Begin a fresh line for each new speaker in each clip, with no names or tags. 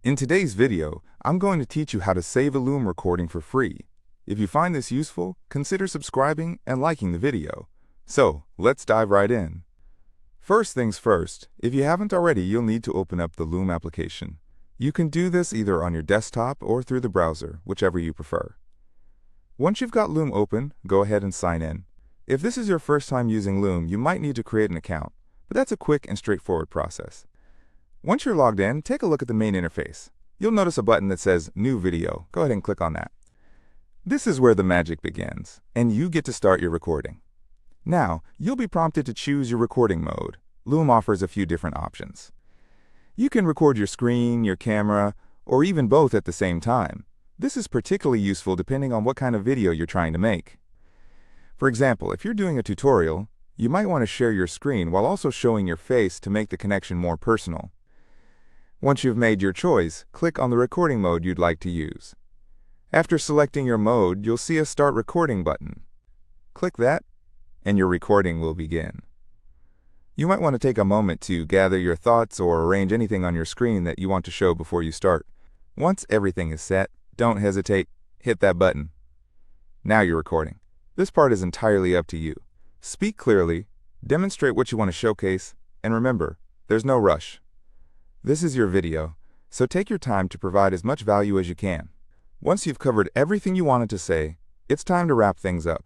In today's video, I'm going to teach you how to save a Loom recording for free. If you find this useful, consider subscribing and liking the video. So, let's dive right in. First things first, if you haven't already, you'll need to open up the Loom application. You can do this either on your desktop or through the browser, whichever you prefer. Once you've got Loom open, go ahead and sign in. If this is your first time using Loom, you might need to create an account, but that's a quick and straightforward process. Once you're logged in, take a look at the main interface. You'll notice a button that says New Video. Go ahead and click on that. This is where the magic begins, and you get to start your recording. Now, you'll be prompted to choose your recording mode. Loom offers a few different options. You can record your screen, your camera, or even both at the same time. This is particularly useful depending on what kind of video you're trying to make. For example, if you're doing a tutorial, you might want to share your screen while also showing your face to make the connection more personal. Once you've made your choice, click on the recording mode you'd like to use. After selecting your mode, you'll see a Start Recording button. Click that, and your recording will begin. You might want to take a moment to gather your thoughts or arrange anything on your screen that you want to show before you start. Once everything is set, don't hesitate, hit that button. Now you're recording. This part is entirely up to you. Speak clearly, demonstrate what you want to showcase, and remember, there's no rush. This is your video, so take your time to provide as much value as you can. Once you've covered everything you wanted to say, it's time to wrap things up.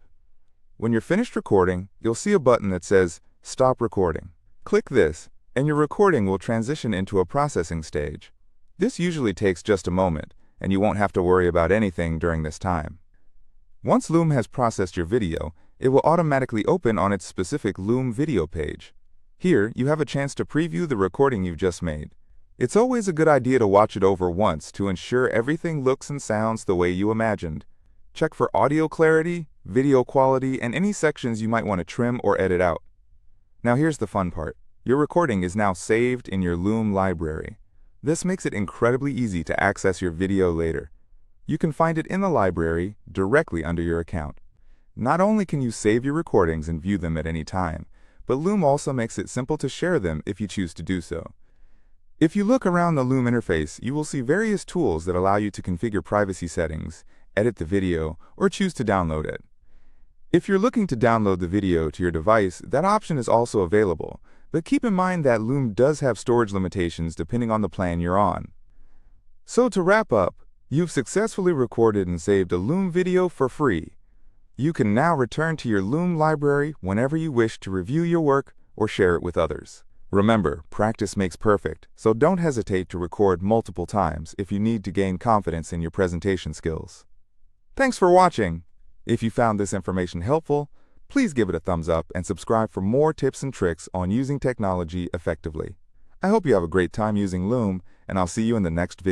When you're finished recording, you'll see a button that says Stop Recording. Click this, and your recording will transition into a processing stage. This usually takes just a moment, and you won't have to worry about anything during this time. Once Loom has processed your video, it will automatically open on its specific Loom video page. Here, you have a chance to preview the recording you've just made. It's always a good idea to watch it over once to ensure everything looks and sounds the way you imagined. Check for audio clarity, video quality, and any sections you might want to trim or edit out. Now here's the fun part. Your recording is now saved in your Loom library. This makes it incredibly easy to access your video later. You can find it in the library directly under your account. Not only can you save your recordings and view them at any time, but Loom also makes it simple to share them if you choose to do so. If you look around the Loom interface, you will see various tools that allow you to configure privacy settings, edit the video, or choose to download it. If you're looking to download the video to your device, that option is also available, but keep in mind that Loom does have storage limitations depending on the plan you're on. So to wrap up, you've successfully recorded and saved a Loom video for free. You can now return to your Loom library whenever you wish to review your work or share it with others. Remember, practice makes perfect, so don't hesitate to record multiple times if you need to gain confidence in your presentation skills. Thanks for watching. If you found this information helpful, please give it a thumbs up and subscribe for more tips and tricks on using technology effectively. I hope you have a great time using Loom, and I'll see you in the next video.